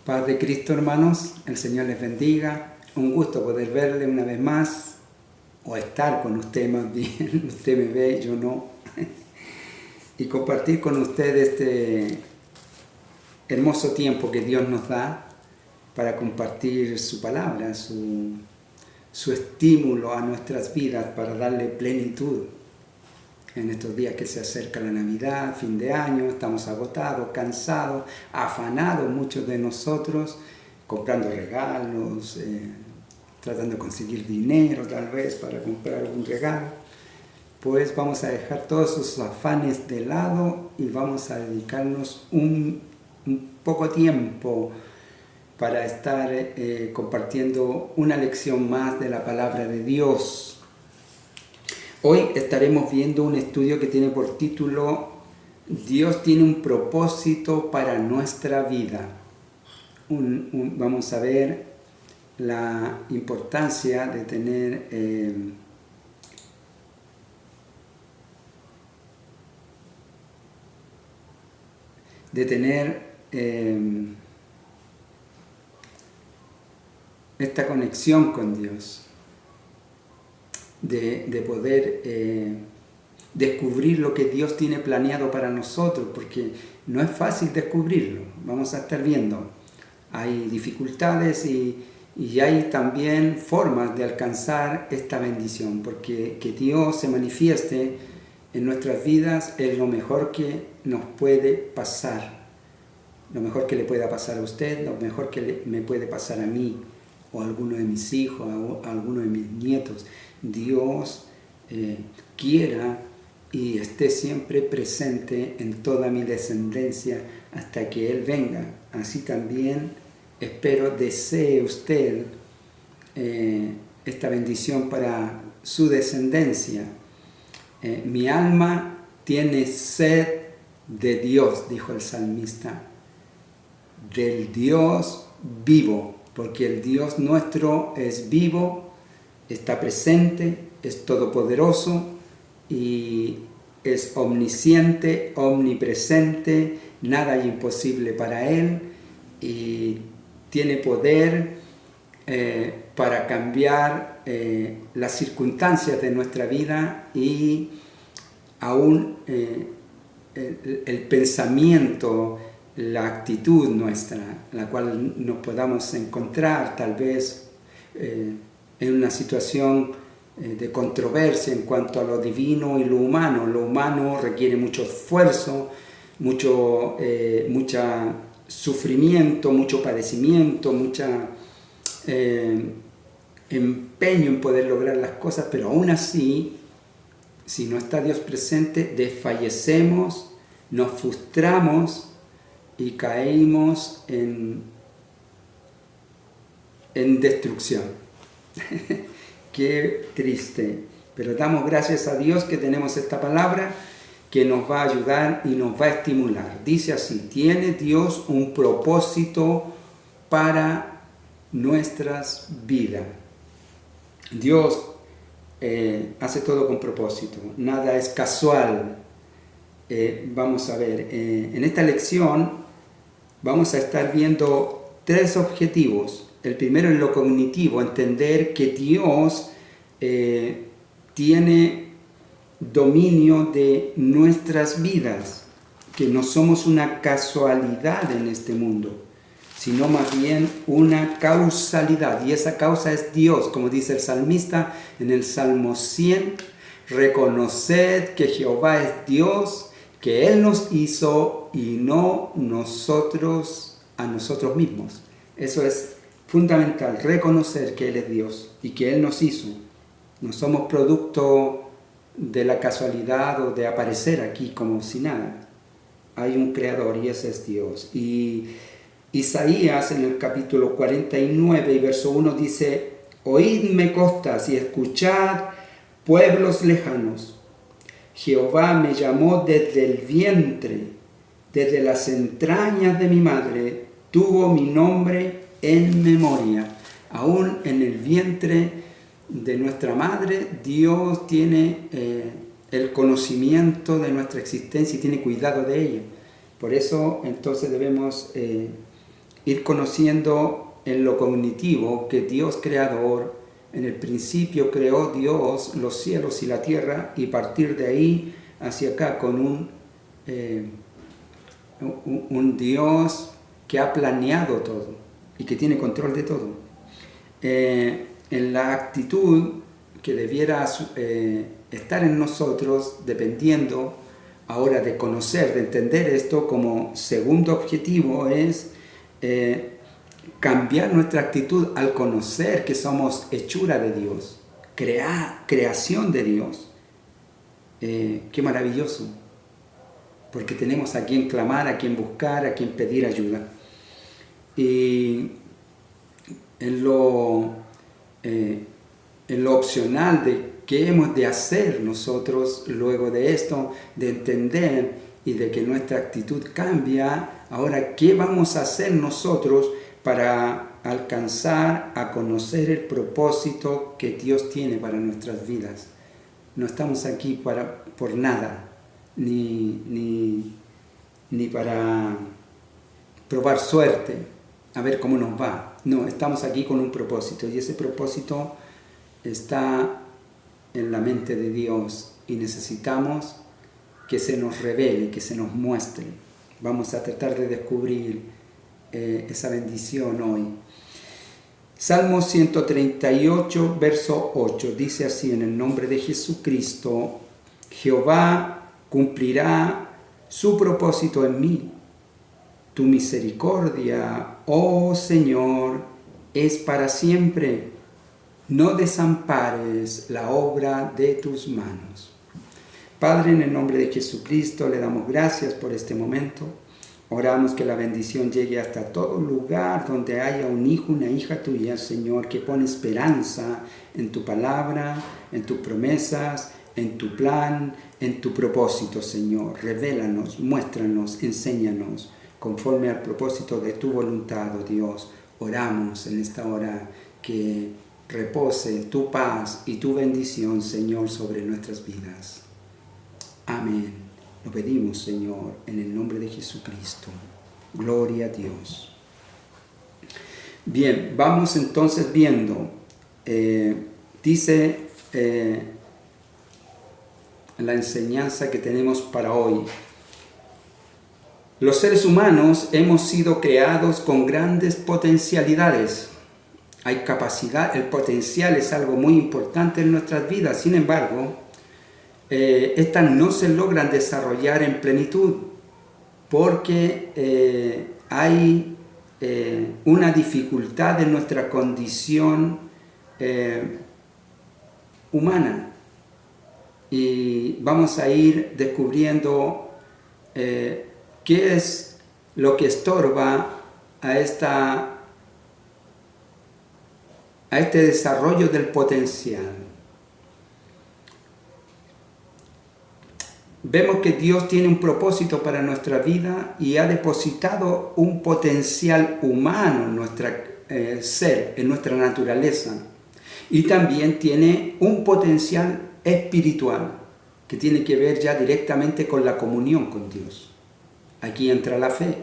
Paz de Cristo, hermanos, el Señor les bendiga. Un gusto poder verle una vez más, o estar con usted más bien. Usted me ve, yo no. Y compartir con usted este hermoso tiempo que Dios nos da para compartir su palabra, su estímulo a nuestras vidas para darle plenitud. En estos días que se acerca la Navidad, fin de año, estamos agotados, cansados, afanados muchos de nosotros, comprando regalos, tratando de conseguir dinero tal vez para comprar algún regalo. Pues vamos a dejar todos esos afanes de lado y vamos a dedicarnos un poco tiempo para estar compartiendo una lección más de la palabra de Dios. Hoy estaremos viendo un estudio que tiene por título Dios tiene un propósito para nuestra vida. Vamos a ver la importancia de tener esta conexión con Dios. De poder descubrir lo que Dios tiene planeado para nosotros, porque no es fácil descubrirlo, vamos a estar viendo. Hay dificultades y hay también formas de alcanzar esta bendición, porque que Dios se manifieste en nuestras vidas es lo mejor que nos puede pasar, lo mejor que le pueda pasar a usted, lo mejor que me puede pasar a mí, o a alguno de mis hijos, a alguno de mis nietos. Dios quiera y esté siempre presente en toda mi descendencia hasta que Él venga. Así también espero desee usted esta bendición para su descendencia. Mi alma tiene sed de Dios, dijo el salmista, del Dios vivo, porque el Dios nuestro es vivo, está presente, es todopoderoso y es omnisciente, omnipresente, nada hay imposible para Él y tiene poder para cambiar las circunstancias de nuestra vida y aún el pensamiento, la actitud nuestra, la cual nos podamos encontrar tal vez en una situación de controversia en cuanto a lo divino y lo humano. Lo humano requiere mucho esfuerzo, mucho sufrimiento, mucho padecimiento, mucho empeño en poder lograr las cosas, pero aún así, si no está Dios presente, desfallecemos, nos frustramos y caemos en destrucción. Qué triste, pero damos gracias a Dios que tenemos esta palabra que nos va a ayudar y nos va a estimular. Dice así: tiene Dios un propósito para nuestras vidas. Dios hace todo con propósito, nada es casual. Vamos a ver, en esta lección vamos a estar viendo 3 objetivos. El primero es lo cognitivo, entender que Dios tiene dominio de nuestras vidas, que no somos una casualidad en este mundo, sino más bien una causalidad, y esa causa es Dios, como dice el salmista en el Salmo 100, reconoced que Jehová es Dios, que Él nos hizo y no nosotros a nosotros mismos. Eso es fundamental, reconocer que Él es Dios y que Él nos hizo. No somos producto de la casualidad o de aparecer aquí como si nada. Hay un creador y ese es Dios. Y Isaías en el capítulo 49 y verso 1 dice: oídme costas y escuchad pueblos lejanos. Jehová me llamó desde el vientre, desde las entrañas de mi madre, tuvo mi nombre en memoria. Aún en el vientre de nuestra madre, Dios tiene el conocimiento de nuestra existencia y tiene cuidado de ella. Por eso entonces debemos ir conociendo en lo cognitivo que Dios creador, en el principio creó Dios los cielos y la tierra, y partir de ahí hacia acá con un Dios que ha planeado todo y que tiene control de todo. En la actitud que debiera estar en nosotros, dependiendo ahora de conocer, de entender esto, como segundo objetivo es cambiar nuestra actitud al conocer que somos hechura de Dios, creación de Dios. Qué maravilloso, porque tenemos a quien clamar, a quien buscar, a quien pedir ayuda. Y en lo opcional de qué hemos de hacer nosotros luego de esto, de entender y de que nuestra actitud cambia, ahora, ¿qué vamos a hacer nosotros para alcanzar a conocer el propósito que Dios tiene para nuestras vidas? No estamos aquí por nada, ni para probar suerte, a ver cómo nos va. No, estamos aquí con un propósito, y ese propósito está en la mente de Dios, y necesitamos que se nos revele, que se nos muestre. Vamos a tratar de descubrir esa bendición hoy. Salmo 138, verso 8, dice así: en el nombre de Jesucristo, Jehová cumplirá su propósito en mí. Tu misericordia, oh Señor, es para siempre. No desampares la obra de tus manos. Padre, en el nombre de Jesucristo, le damos gracias por este momento. Oramos que la bendición llegue hasta todo lugar donde haya un hijo, una hija tuya, Señor, que pone esperanza en tu palabra, en tus promesas, en tu plan, en tu propósito, Señor. Revélanos, muéstranos, enséñanos, conforme al propósito de tu voluntad, oh Dios. Oramos en esta hora que repose tu paz y tu bendición, Señor, sobre nuestras vidas. Amén. Lo pedimos, Señor, en el nombre de Jesucristo. Gloria a Dios. Bien, vamos entonces viendo. Dice la enseñanza que tenemos para hoy. Los seres humanos hemos sido creados con grandes potencialidades. Hay capacidad, el potencial es algo muy importante en nuestras vidas. Sin embargo, estas no se logran desarrollar en plenitud porque hay una dificultad en nuestra condición humana, y vamos a ir descubriendo qué es lo que estorba a este desarrollo del potencial. Vemos que Dios tiene un propósito para nuestra vida y ha depositado un potencial humano en nuestro ser, en nuestra naturaleza. Y también tiene un potencial espiritual que tiene que ver ya directamente con la comunión con Dios. Aquí entra la fe.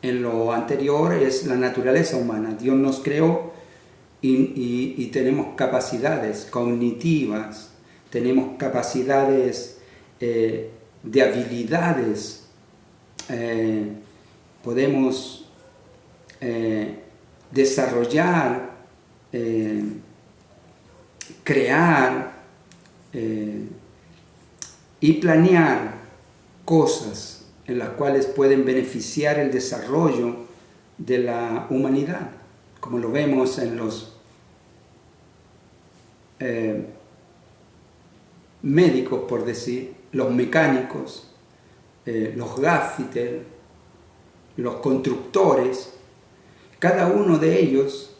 En lo anterior es la naturaleza humana. Dios nos creó y tenemos capacidades cognitivas, tenemos capacidades de habilidades, podemos desarrollar, crear y planear cosas en las cuales pueden beneficiar el desarrollo de la humanidad, como lo vemos en los médicos, por decir, los mecánicos, los gaffiters, los constructores. Cada uno de ellos,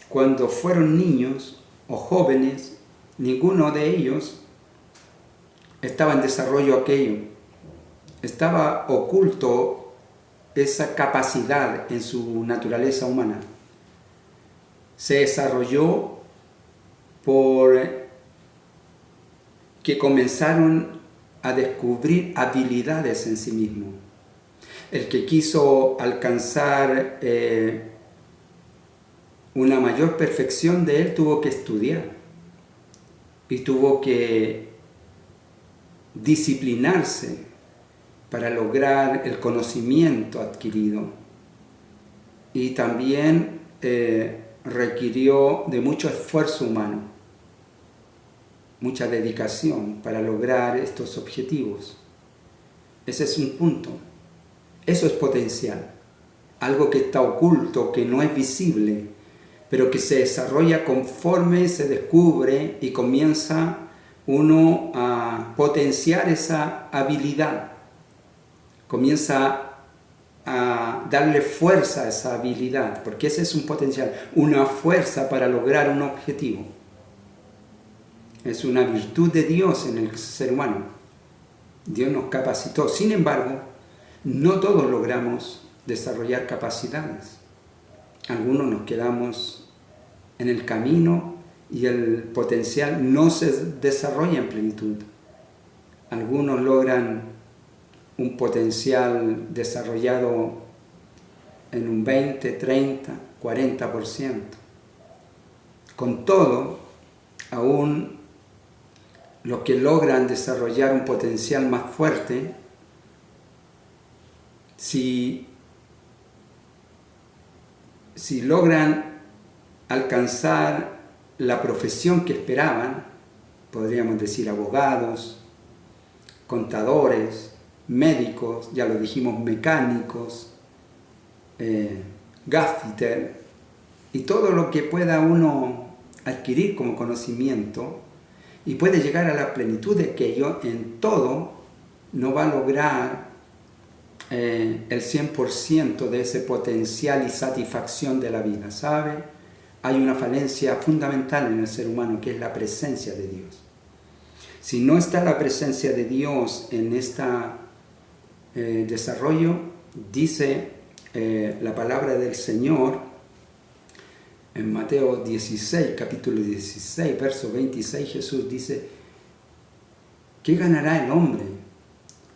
cuando fueron niños o jóvenes, ninguno de ellos estaba en desarrollo aquello. Estaba oculto esa capacidad en su naturaleza humana. Se desarrolló por que comenzaron a descubrir habilidades en sí mismo. El que quiso alcanzar una mayor perfección de él, tuvo que estudiar y tuvo que disciplinarse para lograr el conocimiento adquirido. Y también requirió de mucho esfuerzo humano, mucha dedicación para lograr estos objetivos. Ese es un punto. Eso es potencial. Algo que está oculto, que no es visible, pero que se desarrolla conforme se descubre y comienza uno a potenciar esa habilidad. Comienza a darle fuerza a esa habilidad, porque ese es un potencial, una fuerza para lograr un objetivo. Es una virtud de Dios en el ser humano. Dios nos capacitó. Sin embargo, no todos logramos desarrollar capacidades. Algunos nos quedamos en el camino y el potencial no se desarrolla en plenitud. Algunos logran un potencial desarrollado en un 20, 30, 40%. Con todo, aún los que logran desarrollar un potencial más fuerte, si logran alcanzar la profesión que esperaban, podríamos decir abogados, contadores, médicos, ya lo dijimos, mecánicos, gaffiter, y todo lo que pueda uno adquirir como conocimiento, y puede llegar a la plenitud de aquello, en todo no va a lograr el 100% de ese potencial y satisfacción de la vida, ¿sabe? Hay una falencia fundamental en el ser humano, que es la presencia de Dios. Si no está la presencia de Dios en este desarrollo, dice la palabra del Señor en Mateo 16, capítulo 16, verso 26, Jesús dice: ¿qué ganará el hombre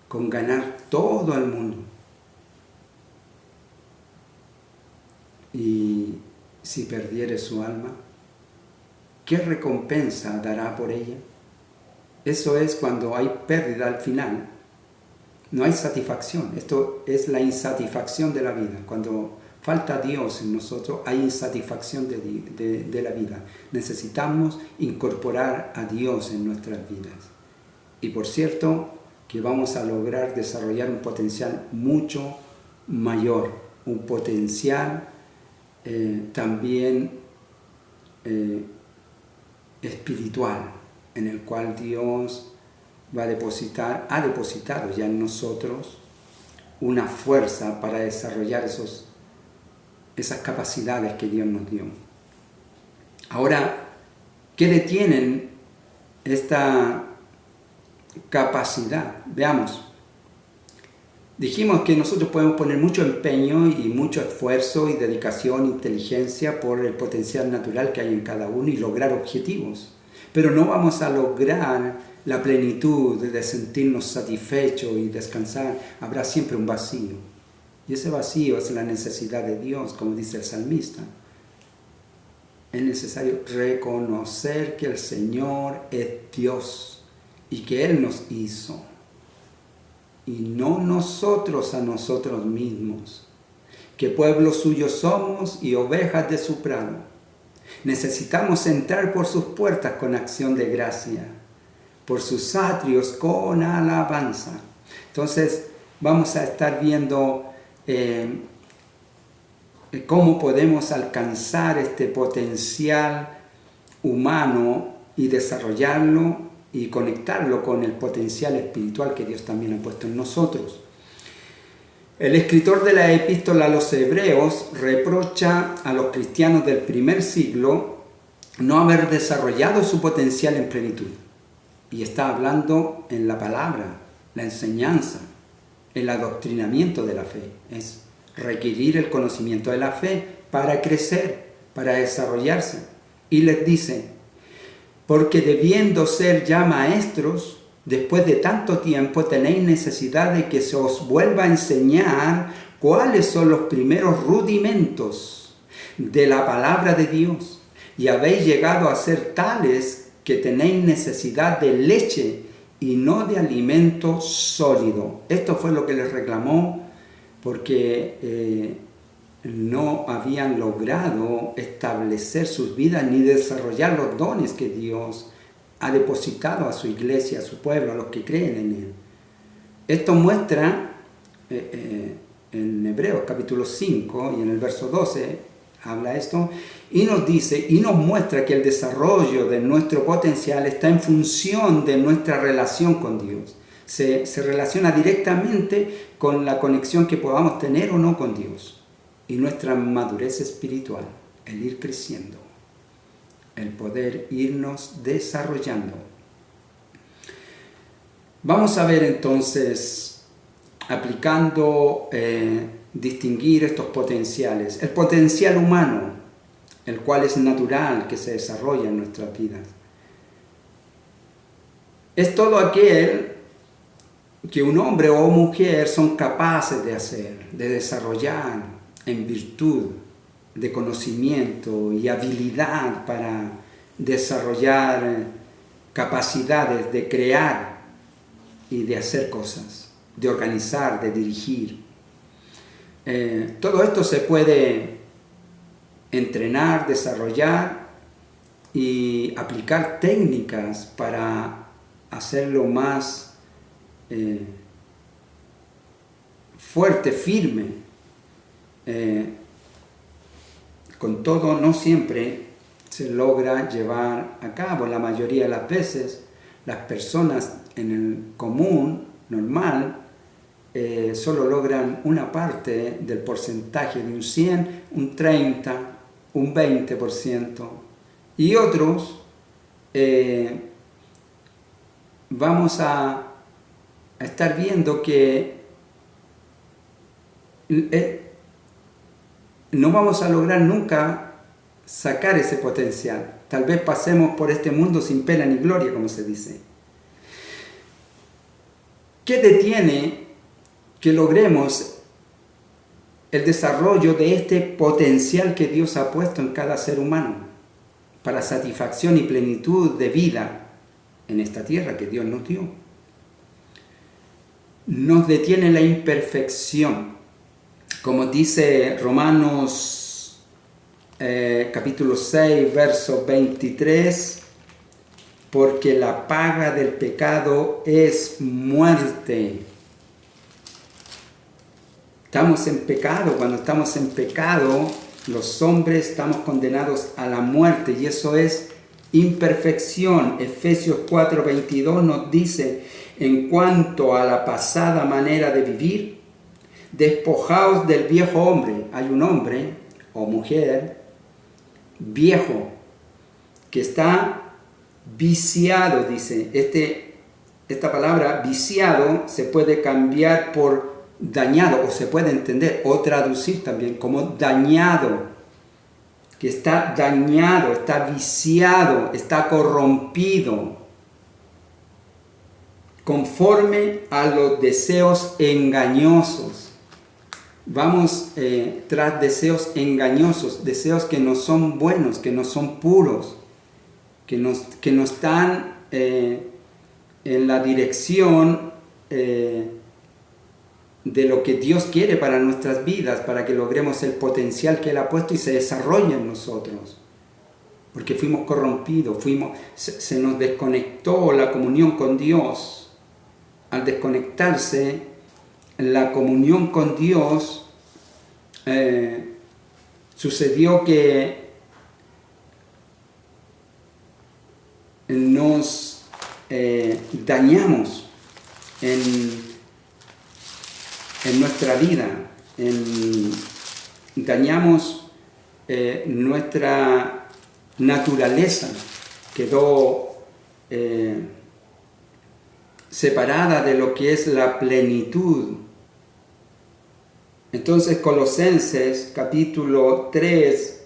con ganar todo el mundo? Y si perdiere su alma, ¿qué recompensa dará por ella? Eso es cuando hay pérdida al final. No hay satisfacción. Esto es la insatisfacción de la vida. Cuando falta Dios en nosotros, hay insatisfacción de la vida. Necesitamos incorporar a Dios en nuestras vidas. Y por cierto, que vamos a lograr desarrollar un potencial mucho mayor, un potencial también espiritual, en el cual Dios ha depositado ya en nosotros una fuerza para desarrollar esas capacidades que Dios nos dio. Ahora, ¿qué detienen esta capacidad? Veamos. Dijimos que nosotros podemos poner mucho empeño y mucho esfuerzo y dedicación, inteligencia por el potencial natural que hay en cada uno y lograr objetivos. Pero no vamos a lograr la plenitud de sentirnos satisfechos y descansar. Habrá siempre un vacío. Y ese vacío es la necesidad de Dios, como dice el salmista. Es necesario reconocer que el Señor es Dios y que Él nos hizo. Y no nosotros a nosotros mismos, que pueblo suyo somos y ovejas de su prado. Necesitamos entrar por sus puertas con acción de gracia, por sus atrios con alabanza. Entonces vamos a estar viendo cómo podemos alcanzar este potencial humano y desarrollarlo y conectarlo con el potencial espiritual que Dios también ha puesto en nosotros. El escritor de la epístola a los Hebreos reprocha a los cristianos del primer siglo no haber desarrollado su potencial en plenitud. Y está hablando en la palabra, la enseñanza, el adoctrinamiento de la fe. Es requerir el conocimiento de la fe para crecer, para desarrollarse. Y les dice: porque debiendo ser ya maestros, después de tanto tiempo tenéis necesidad de que se os vuelva a enseñar cuáles son los primeros rudimentos. de la palabra de Dios, y habéis llegado a ser tales que tenéis necesidad de leche y no de alimento sólido. Esto fue lo que les reclamó, porque no habían logrado establecer sus vidas ni desarrollar los dones que Dios ha depositado a su iglesia, a su pueblo, a los que creen en Él. Esto muestra en Hebreos capítulo 5 y en el verso 12 habla esto y nos dice y nos muestra que el desarrollo de nuestro potencial está en función de nuestra relación con Dios. Se relaciona directamente con la conexión que podamos tener o no con Dios y nuestra madurez espiritual, el ir creciendo, el poder irnos desarrollando. Vamos a ver entonces, aplicando, distinguir estos potenciales. El potencial humano, el cual es natural que se desarrolla en nuestras vidas. Es todo aquel que un hombre o mujer son capaces de hacer, de desarrollar en virtud de conocimiento y habilidad para desarrollar capacidades de crear y de hacer cosas, de organizar, de dirigir. Todo esto se puede entrenar, desarrollar y aplicar técnicas para hacerlo más fuerte, firme. Con todo, no siempre se logra llevar a cabo. La mayoría de las veces, las personas en el común, normal, solo logran una parte del porcentaje de un 100, un 30, un 20%. Y otros vamos a estar viendo que no vamos a lograr nunca sacar ese potencial. Tal vez pasemos por este mundo sin pena ni gloria, como se dice. ¿Qué detiene que logremos el desarrollo de este potencial que Dios ha puesto en cada ser humano para satisfacción y plenitud de vida en esta tierra que Dios nos dio? Nos detiene la imperfección. Como dice Romanos capítulo 6, verso 23, porque la paga del pecado es muerte. Estamos en pecado. Cuando estamos en pecado, los hombres estamos condenados a la muerte y eso es imperfección. Efesios 4:22 nos dice, en cuanto a la pasada manera de vivir, despojaos del viejo hombre. Hay un hombre o mujer viejo que está viciado, dice. Esta palabra viciado se puede cambiar por dañado, o se puede entender o traducir también como dañado, que está dañado, está viciado, está corrompido, conforme a los deseos engañosos. Vamos tras deseos engañosos, deseos que no son buenos, que no son puros, que no están en la dirección de lo que Dios quiere para nuestras vidas, para que logremos el potencial que Él ha puesto y se desarrolle en nosotros. Porque fuimos corrompidos, se nos desconectó la comunión con Dios. Al desconectarse la comunión con Dios, sucedió que nos dañamos en nuestra vida, dañamos nuestra naturaleza, quedó separada de lo que es la plenitud. Entonces Colosenses capítulo 3,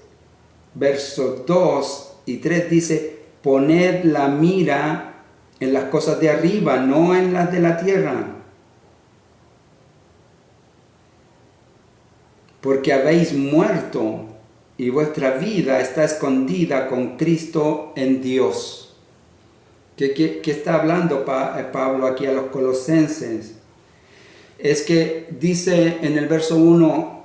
versos 2 y 3 dice, poned la mira en las cosas de arriba, no en las de la tierra. Porque habéis muerto y vuestra vida está escondida con Cristo en Dios. ¿Qué está hablando Pablo aquí a los colosenses? Es que dice en el verso 1,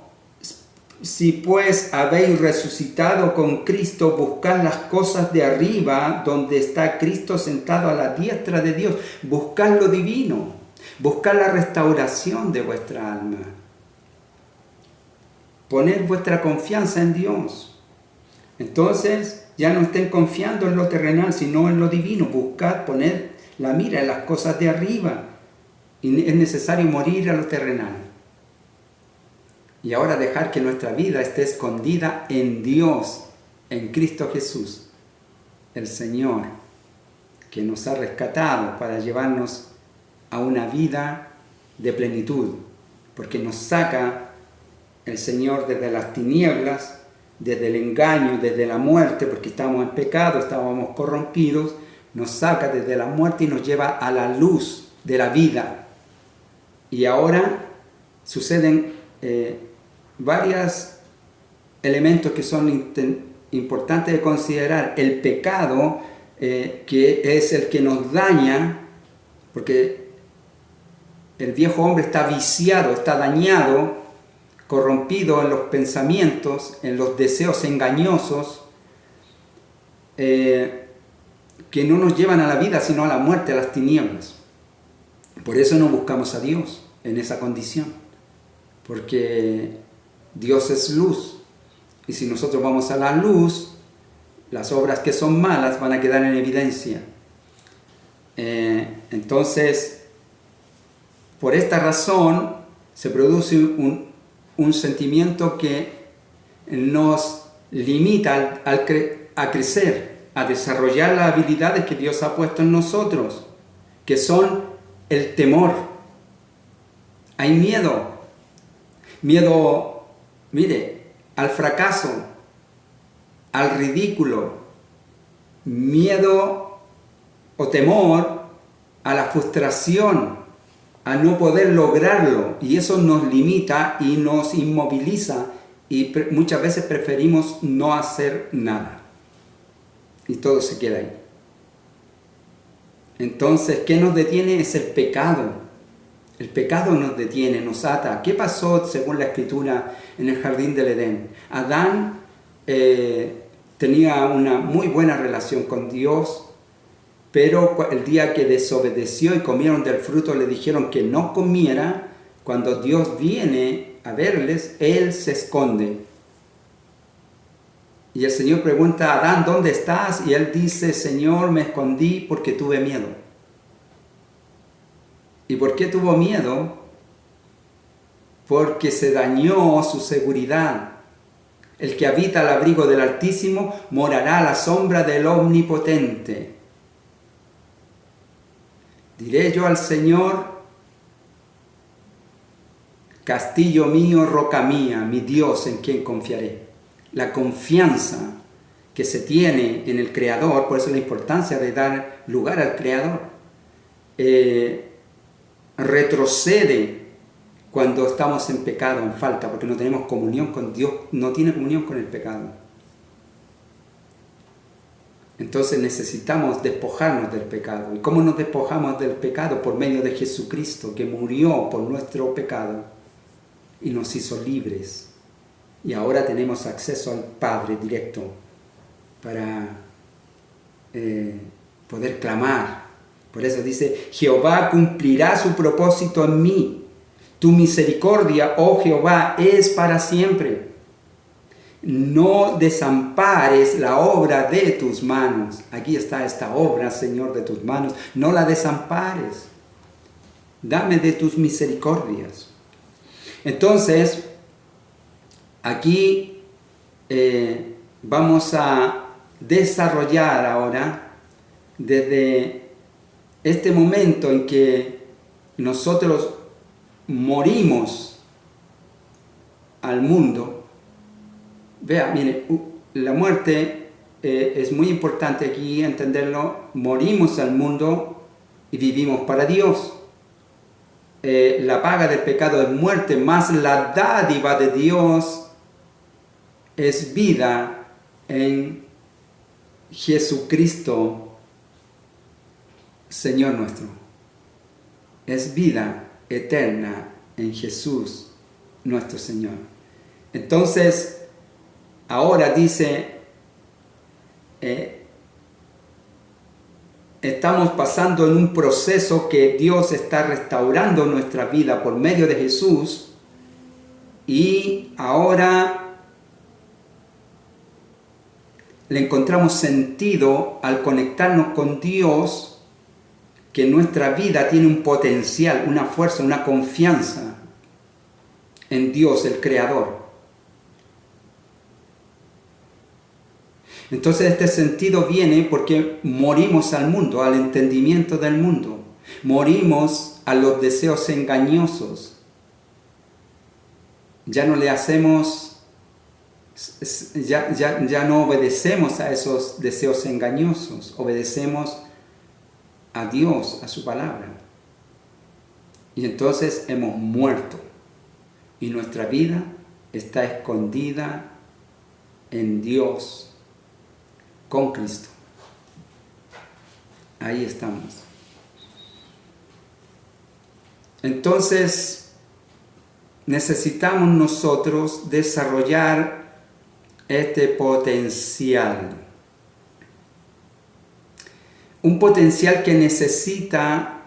si pues habéis resucitado con Cristo, buscad las cosas de arriba, donde está Cristo sentado a la diestra de Dios. Buscad lo divino, buscad la restauración de vuestra alma. Poned vuestra confianza en Dios. Entonces, ya no estén confiando en lo terrenal, sino en lo divino. Buscad, poned la mira en las cosas de arriba. Y es necesario morir a lo terrenal. Y ahora dejar que nuestra vida esté escondida en Dios, en Cristo Jesús, el Señor, que nos ha rescatado para llevarnos a una vida de plenitud, porque nos saca el Señor desde las tinieblas, desde el engaño, desde la muerte, porque estábamos en pecado, estábamos corrompidos, nos saca desde la muerte y nos lleva a la luz de la vida. Y ahora suceden varios elementos que son importantes de considerar. El pecado, que es el que nos daña, porque el viejo hombre está viciado, está dañado, corrompido en los pensamientos, en los deseos engañosos, que no nos llevan a la vida, sino a la muerte, a las tinieblas. Por eso no buscamos a Dios en esa condición, porque Dios es luz, y si nosotros vamos a la luz, las obras que son malas van a quedar en evidencia. Entonces, por esta razón, se produce un sentimiento que nos limita a crecer, a desarrollar las habilidades que Dios ha puesto en nosotros, que son el temor. Hay miedo, mire, al fracaso, al ridículo, miedo o temor a la frustración, a no poder lograrlo, y eso nos limita y nos inmoviliza, y muchas veces preferimos no hacer nada y todo se queda ahí. Entonces, ¿qué nos detiene? Es el pecado. El pecado nos detiene, nos ata. ¿Qué pasó según la Escritura en el jardín del Edén? Adán tenía una muy buena relación con Dios, pero el día que desobedeció y comieron del fruto, le dijeron que no comiera. Cuando Dios viene a verles, Él se esconde. Y el Señor pregunta a Adán, ¿dónde estás? Y él dice, Señor, me escondí porque tuve miedo. ¿Y por qué tuvo miedo? Porque se dañó su seguridad. El que habita al abrigo del Altísimo morará a la sombra del Omnipotente. Diré yo al Señor, castillo mío, roca mía, mi Dios en quien confiaré. La confianza que se tiene en el Creador, por eso la importancia de dar lugar al Creador, retrocede cuando estamos en pecado, en falta, porque no tenemos comunión con Dios, no tiene comunión con el pecado. Entonces necesitamos despojarnos del pecado. ¿Y cómo nos despojamos del pecado? Por medio de Jesucristo, que murió por nuestro pecado y nos hizo libres. Y ahora tenemos acceso al Padre directo para poder clamar. Por eso dice, Jehová cumplirá su propósito en mí. Tu misericordia, oh Jehová, es para siempre. No desampares la obra de tus manos. Aquí está esta obra, Señor, de tus manos. No la desampares. Dame de tus misericordias. Entonces, aquí vamos a desarrollar ahora, desde este momento en que nosotros morimos al mundo. Vea, mire, la muerte es muy importante aquí entenderlo. Morimos al mundo y vivimos para Dios. La paga del pecado es muerte, más la dádiva de Dios es vida en Jesucristo, Señor nuestro. Es vida eterna en Jesús, nuestro Señor. Entonces, ahora dice, estamos pasando en un proceso que Dios está restaurando nuestra vida por medio de Jesús, y ahora le encontramos sentido al conectarnos con Dios, que nuestra vida tiene un potencial, una fuerza, una confianza en Dios, el Creador. Entonces este sentido viene porque morimos al mundo, al entendimiento del mundo. Morimos a los deseos engañosos. Ya no le hacemos, ya no obedecemos a esos deseos engañosos. Obedecemos a Dios, a su palabra. Y entonces hemos muerto. Y nuestra vida está escondida en Dios, con Cristo. Ahí estamos. Entonces, necesitamos nosotros desarrollar este potencial. Un potencial que necesita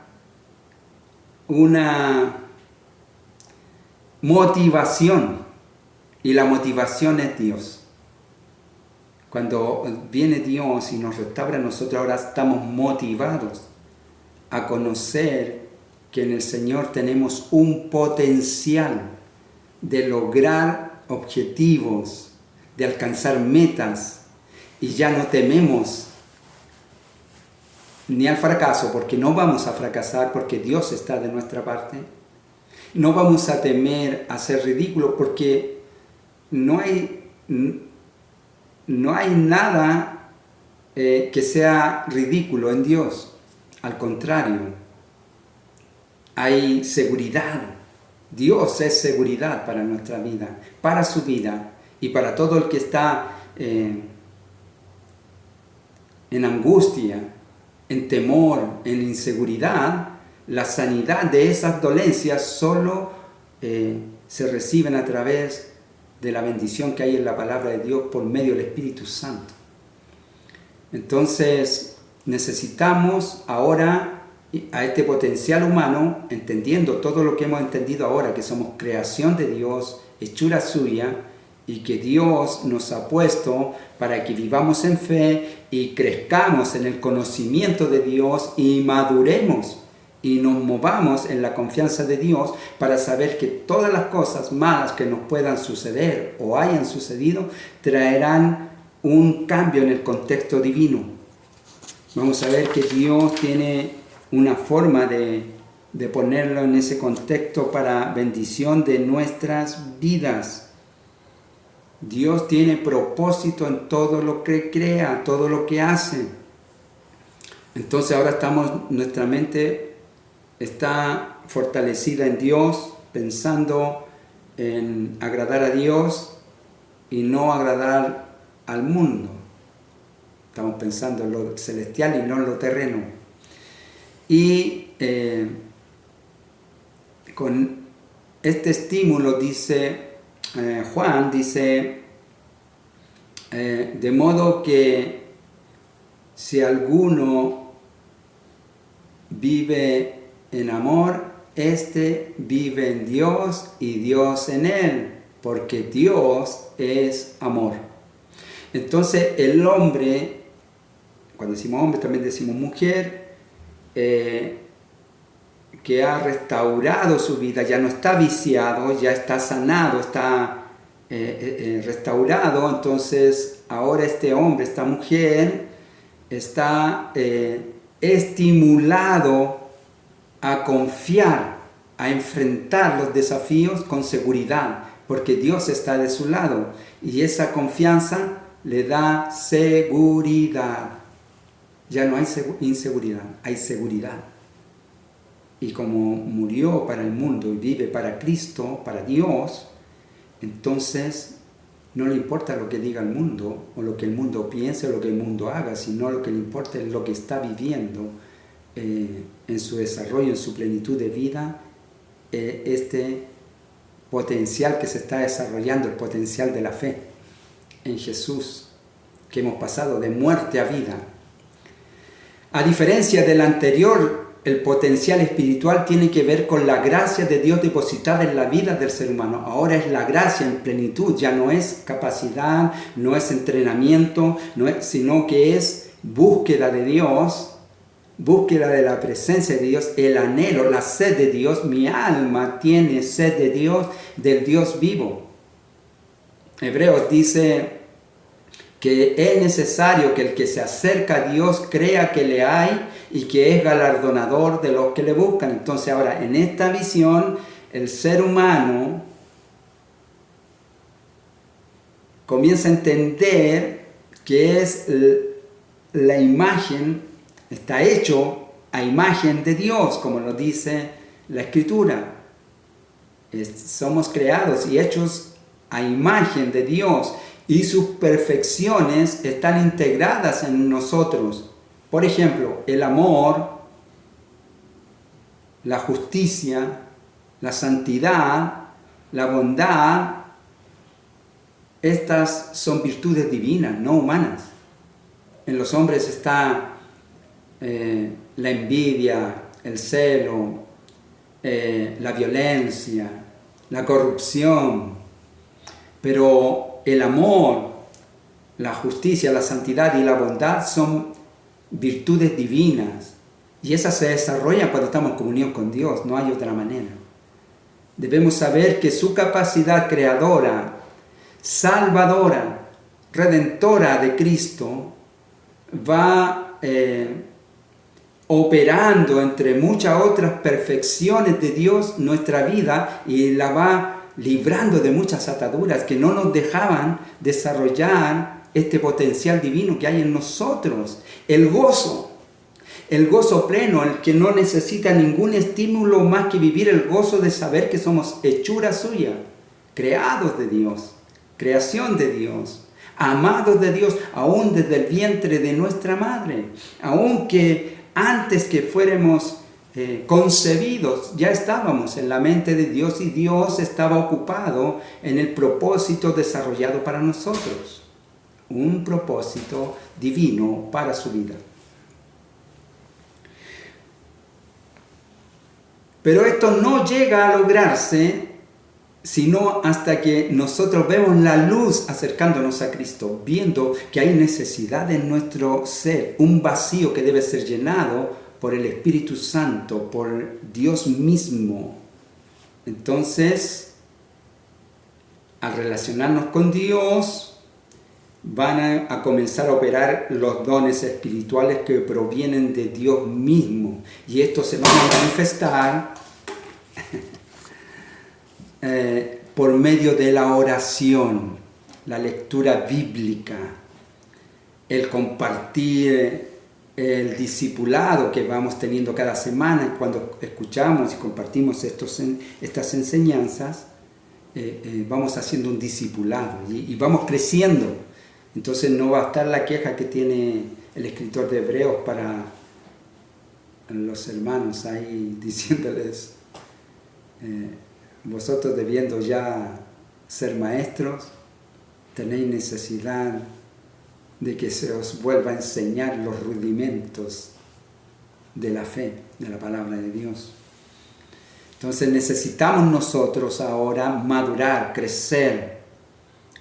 una motivación, y la motivación es Dios. Cuando viene Dios y nos restaura, nosotros ahora estamos motivados a conocer que en el Señor tenemos un potencial de lograr objetivos, de alcanzar metas, y ya no tememos ni al fracaso, porque no vamos a fracasar, porque Dios está de nuestra parte. No vamos a temer a ser ridículos, porque no hay nada que sea ridículo en Dios. Al contrario, hay seguridad. Dios es seguridad para nuestra vida, para su vida, y para todo el que está en angustia, en temor, en inseguridad. La sanidad de esas dolencias solo se reciben a través de la bendición que hay en la palabra de Dios por medio del Espíritu Santo. Entonces necesitamos ahora a este potencial humano, entendiendo todo lo que hemos entendido ahora, que somos creación de Dios, hechura suya, y que Dios nos ha puesto para que vivamos en fe y crezcamos en el conocimiento de Dios y maduremos y nos movamos en la confianza de Dios para saber que todas las cosas malas que nos puedan suceder o hayan sucedido traerán un cambio en el contexto divino. Vamos a ver que Dios tiene una forma de ponerlo en ese contexto para bendición de nuestras vidas. Dios tiene propósito en todo lo que crea, todo lo que hace. Entonces ahora nuestra mente está fortalecida en Dios, pensando en agradar a Dios y no agradar al mundo. Estamos pensando en lo celestial y no en lo terreno. Y con este estímulo dice Juan, dice, de modo que si alguno vive en amor, éste vive en Dios y Dios en él, porque Dios es amor. Entonces el hombre, cuando decimos hombre también decimos mujer, que ha restaurado su vida, ya no está viciado, ya está sanado, está restaurado. Entonces ahora este hombre, esta mujer, está estimulado a confiar, a enfrentar los desafíos con seguridad, porque Dios está de su lado, y esa confianza le da seguridad. Ya no hay inseguridad, hay seguridad. Y como murió para el mundo y vive para Cristo, para Dios, entonces no le importa lo que diga el mundo, o lo que el mundo piense, o lo que el mundo haga, sino lo que le importa es lo que está viviendo en su desarrollo, en su plenitud de vida, este potencial que se está desarrollando, el potencial de la fe en Jesús, que hemos pasado de muerte a vida. A diferencia del anterior, el potencial espiritual tiene que ver con la gracia de Dios depositada en la vida del ser humano. Ahora es la gracia en plenitud, ya no es capacidad, no es entrenamiento, sino que es búsqueda de Dios, búsqueda de la presencia de Dios, el anhelo, la sed de Dios. Mi alma tiene sed de Dios, del Dios vivo. Hebreos dice que es necesario que el que se acerca a Dios crea que le hay y que es galardonador de los que le buscan. Entonces ahora, en esta visión, el ser humano comienza a entender que es la imagen, está hecho a imagen de Dios, como lo dice la Escritura. Somos creados y hechos a imagen de Dios, y sus perfecciones están integradas en nosotros. Por ejemplo, el amor, la justicia, la santidad, la bondad. Estas son virtudes divinas, no humanas. En los hombres está la envidia, el celo, la violencia, la corrupción. Pero el amor, la justicia, la santidad y la bondad son virtudes divinas. Y esas se desarrollan cuando estamos en comunión con Dios, no hay otra manera. Debemos saber que su capacidad creadora, salvadora, redentora de Cristo va operando entre muchas otras perfecciones de Dios nuestra vida, y la va librando de muchas ataduras que no nos dejaban desarrollar este potencial divino que hay en nosotros. El gozo pleno, el que no necesita ningún estímulo más que vivir el gozo de saber que somos hechura suya, creados de Dios, creación de Dios, amados de Dios, aún desde el vientre de nuestra madre, aunque antes que fuéramos concebidos, ya estábamos en la mente de Dios, y Dios estaba ocupado en el propósito desarrollado para nosotros, un propósito divino para su vida. Pero esto no llega a lograrse sino hasta que nosotros vemos la luz acercándonos a Cristo, viendo que hay necesidad en nuestro ser, un vacío que debe ser llenado por el Espíritu Santo, por Dios mismo. Entonces, al relacionarnos con Dios, van a comenzar a operar los dones espirituales que provienen de Dios mismo. Y estos se van a manifestar por medio de la oración, la lectura bíblica, el compartir el discipulado que vamos teniendo cada semana. Cuando escuchamos y compartimos estas enseñanzas, vamos haciendo un discipulado y vamos creciendo. Entonces no va a estar la queja que tiene el escritor de Hebreos para los hermanos ahí diciéndoles, vosotros debiendo ya ser maestros, tenéis necesidad de que se os vuelva a enseñar los rudimentos de la fe, de la palabra de Dios. Entonces necesitamos nosotros ahora madurar, crecer.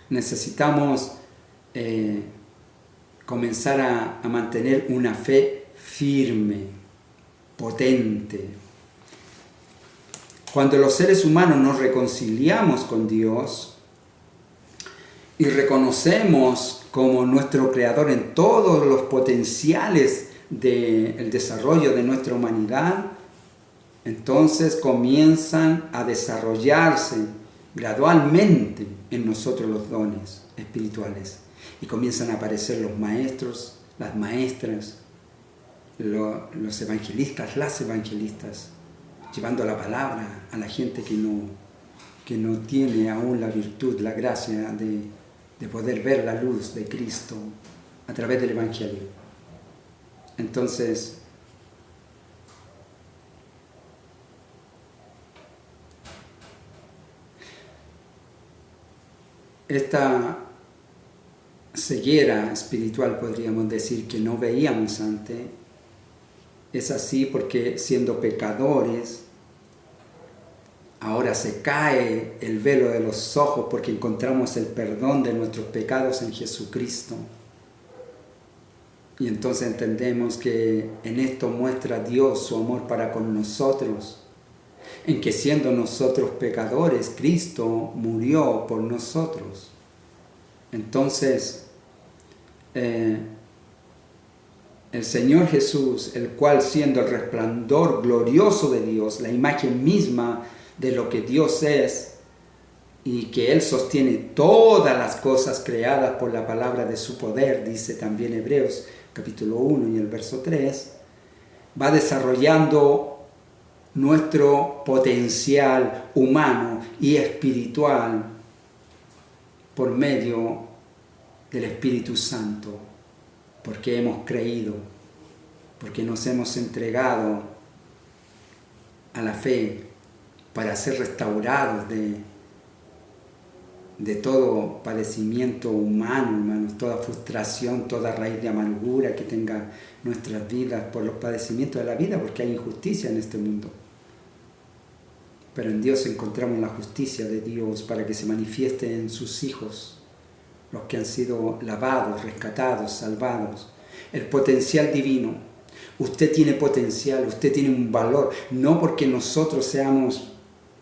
Necesitamos comenzar a mantener una fe firme, potente. Cuando los seres humanos nos reconciliamos con Dios y reconocemos como nuestro Creador en todos los potenciales del desarrollo de nuestra humanidad, entonces comienzan a desarrollarse gradualmente en nosotros los dones espirituales y comienzan a aparecer los maestros, las maestras, los evangelistas, las evangelistas, llevando la palabra a la gente que no tiene aún la virtud, la gracia de poder ver la luz de Cristo a través del Evangelio. Entonces, esta ceguera espiritual, podríamos decir, que no veíamos antes, es así porque siendo pecadores, ahora se cae el velo de los ojos porque encontramos el perdón de nuestros pecados en Jesucristo. Y entonces entendemos que en esto muestra Dios su amor para con nosotros, en que siendo nosotros pecadores, Cristo murió por nosotros. Entonces, el Señor Jesús, el cual siendo el resplandor glorioso de Dios, la imagen misma de lo que Dios es, y que Él sostiene todas las cosas creadas por la palabra de su poder, dice también Hebreos capítulo 1 y el verso 3, va desarrollando nuestro potencial humano y espiritual por medio del Espíritu Santo, porque hemos creído, porque nos hemos entregado a la fe para ser restaurados de todo padecimiento humano, hermanos, toda frustración, toda raíz de amargura que tenga nuestras vidas por los padecimientos de la vida, porque hay injusticia en este mundo. Pero en Dios encontramos la justicia de Dios para que se manifieste en sus hijos, los que han sido lavados, rescatados, salvados. El potencial divino. Usted tiene potencial, usted tiene un valor, no porque nosotros seamos...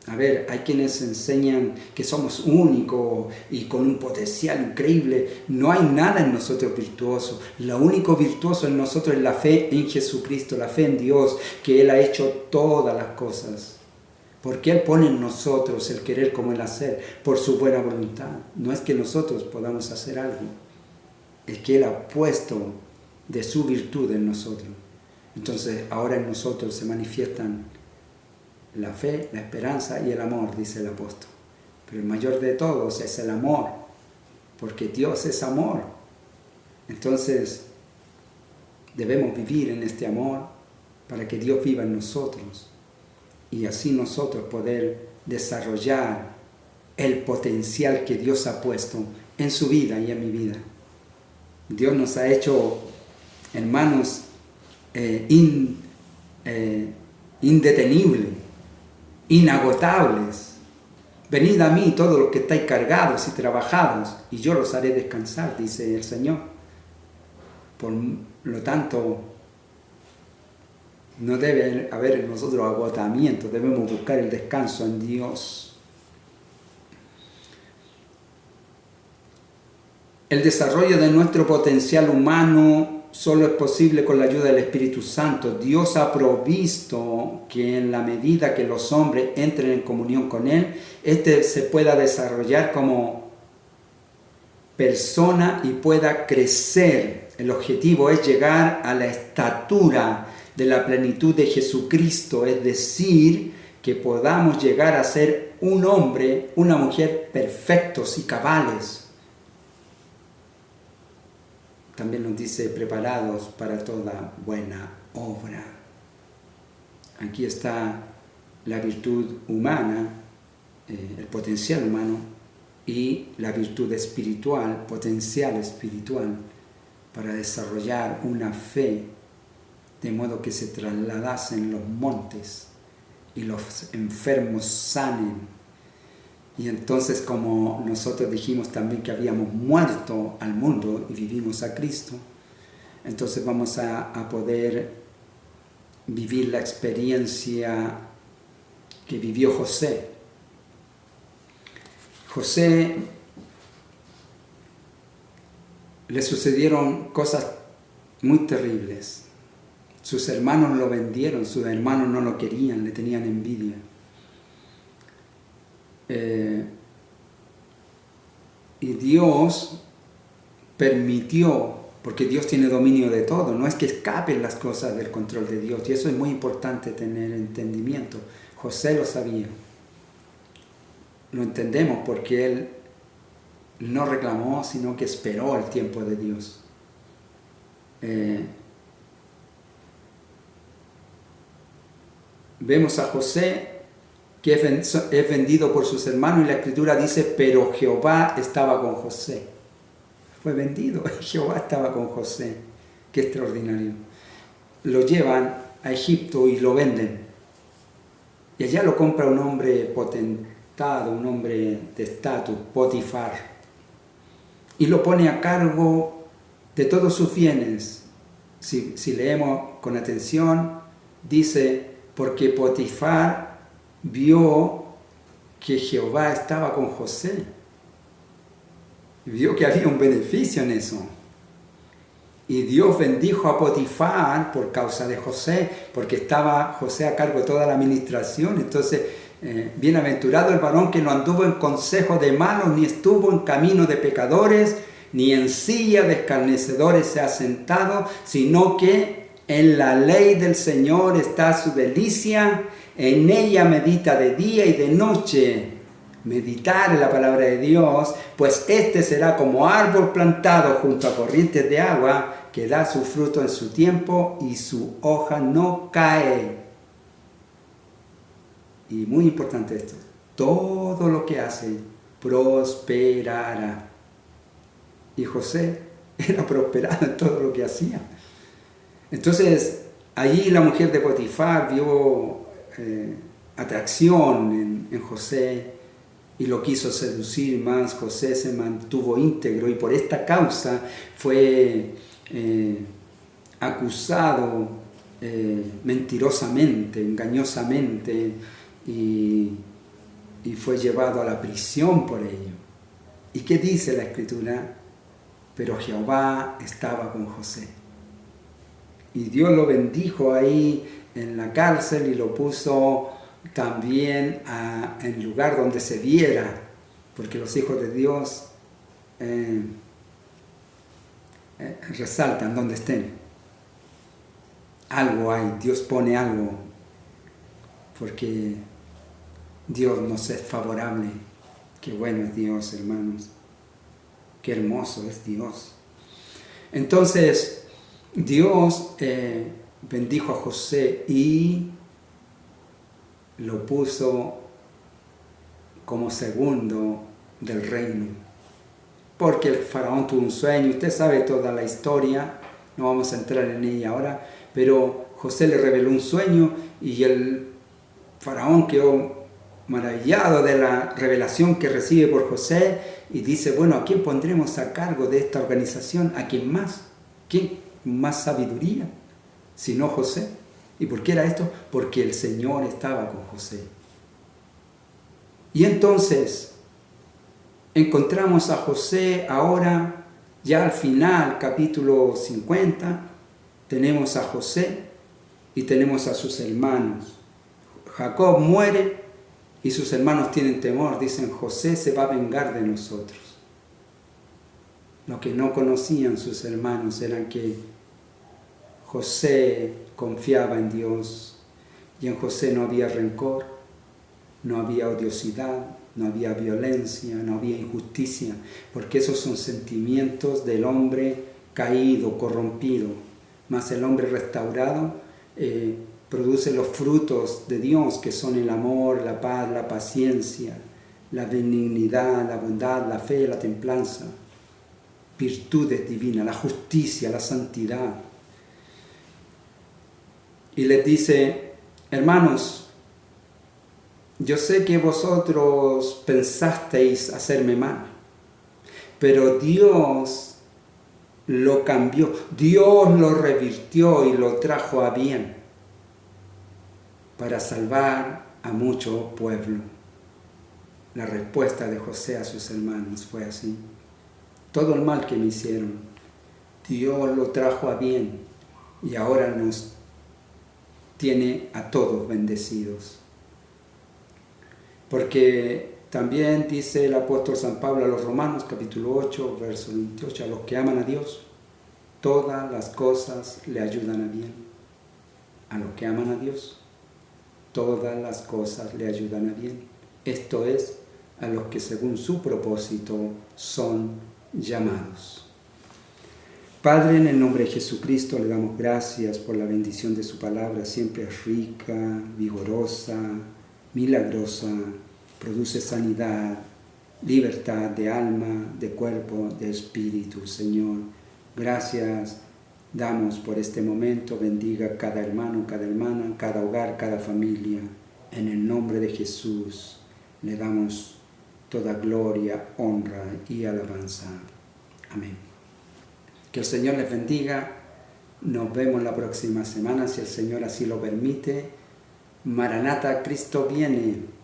A ver, hay quienes enseñan que somos únicos y con un potencial increíble. No hay nada en nosotros virtuoso. Lo único virtuoso en nosotros es la fe en Jesucristo, la fe en Dios, que Él ha hecho todas las cosas. Porque Él pone en nosotros el querer como el hacer, por su buena voluntad. No es que nosotros podamos hacer algo, es que Él ha puesto de su virtud en nosotros. Entonces ahora en nosotros se manifiestan la fe, la esperanza y el amor, dice el apóstol. Pero el mayor de todos es el amor, porque Dios es amor. Entonces, debemos vivir en este amor para que Dios viva en nosotros y así nosotros poder desarrollar el potencial que Dios ha puesto en su vida y en mi vida. Dios nos ha hecho hermanos indetenibles, inagotables. Venid a mí todos los que estáis cargados y trabajados, y yo los haré descansar, dice el Señor. Por lo tanto, no debe haber en nosotros agotamiento, debemos buscar el descanso en Dios. El desarrollo de nuestro potencial humano solo es posible con la ayuda del Espíritu Santo. Dios ha provisto que en la medida que los hombres entren en comunión con Él, éste se pueda desarrollar como persona y pueda crecer. El objetivo es llegar a la estatura de la plenitud de Jesucristo, es decir, que podamos llegar a ser un hombre, una mujer perfectos y cabales. También nos dice preparados para toda buena obra. Aquí está la virtud humana, el potencial humano, y la virtud espiritual, potencial espiritual, para desarrollar una fe de modo que se trasladasen los montes y los enfermos sanen. Y entonces, como nosotros dijimos también que habíamos muerto al mundo y vivimos a Cristo, entonces vamos a poder vivir la experiencia que vivió José. José le sucedieron cosas muy terribles. Sus hermanos lo vendieron, sus hermanos no lo querían, le tenían envidia. Y Dios permitió, porque Dios tiene dominio de todo, no es que escapen las cosas del control de Dios, y eso es muy importante tener entendimiento. José lo sabía, lo entendemos porque él no reclamó, sino que esperó el tiempo de Dios. Vemos a José que es vendido por sus hermanos y la Escritura dice, pero Jehová estaba con José. Fue vendido, Jehová estaba con José. Qué extraordinario. Lo llevan a Egipto y lo venden. Y allá lo compra un hombre potentado, un hombre de estatus, Potifar. Y lo pone a cargo de todos sus bienes. Si leemos con atención, dice, porque Potifar vio que Jehová estaba con José. Vio que había un beneficio en eso. Y Dios bendijo a Potifar por causa de José, porque estaba José a cargo de toda la administración. Entonces, bienaventurado el varón que no anduvo en consejo de malos, ni estuvo en camino de pecadores, ni en silla de escarnecedores se ha sentado, sino que en la ley del Señor está su delicia, en ella medita de día y de noche. Meditar en la palabra de Dios, pues este será como árbol plantado junto a corrientes de agua, que da su fruto en su tiempo y su hoja no cae. Y muy importante esto, todo lo que hace prosperará. Y José era prosperado en todo lo que hacía. Entonces, allí la mujer de Potifar vio atracción en José y lo quiso seducir más. José se mantuvo íntegro y por esta causa fue acusado mentirosamente, engañosamente y fue llevado a la prisión por ello. ¿Y qué dice la Escritura? Pero Jehová estaba con José. Y Dios lo bendijo ahí en la cárcel y lo puso también en lugar donde se viera, porque los hijos de Dios resaltan donde estén. Algo hay, Dios pone algo, porque Dios nos es favorable. Qué bueno es Dios, hermanos. Qué hermoso es Dios. Entonces, Dios bendijo a José y lo puso como segundo del reino. Porque el faraón tuvo un sueño, usted sabe toda la historia, no vamos a entrar en ella ahora, pero José le reveló un sueño y el faraón quedó maravillado de la revelación que recibe por José y dice, bueno, ¿a quién pondremos a cargo de esta organización? ¿A quién más? ¿Quién más sabiduría? Si no José. ¿Y por qué era esto? Porque el Señor estaba con José. Y entonces encontramos a José ahora, ya al final, capítulo 50, tenemos a José y tenemos a sus hermanos. Jacob muere y sus hermanos tienen temor, dicen, José se va a vengar de nosotros. Lo que no conocían sus hermanos era que José confiaba en Dios y en José no había rencor, no había odiosidad, no había violencia, no había injusticia, porque esos son sentimientos del hombre caído, corrompido. Mas el hombre restaurado produce los frutos de Dios, que son el amor, la paz, la paciencia, la benignidad, la bondad, la fe, la templanza, virtudes divinas, la justicia, la santidad. Y les dice, hermanos, yo sé que vosotros pensasteis hacerme mal, pero Dios lo cambió, Dios lo revirtió y lo trajo a bien para salvar a mucho pueblo. La respuesta de José a sus hermanos fue así. Todo el mal que me hicieron, Dios lo trajo a bien y ahora nos tiene a todos bendecidos. Porque también dice el apóstol San Pablo a los Romanos, capítulo 8, verso 28, a los que aman a Dios, todas las cosas le ayudan a bien. A los que aman a Dios, todas las cosas le ayudan a bien. Esto es, a los que según su propósito son llamados. Padre, en el nombre de Jesucristo le damos gracias por la bendición de su palabra, siempre es rica, vigorosa, milagrosa, produce sanidad, libertad de alma, de cuerpo, de espíritu, Señor. Gracias damos por este momento, bendiga cada hermano, cada hermana, cada hogar, cada familia. En el nombre de Jesús le damos toda gloria, honra y alabanza. Amén. Que el Señor les bendiga. Nos vemos la próxima semana, si el Señor así lo permite. Maranata, Cristo viene.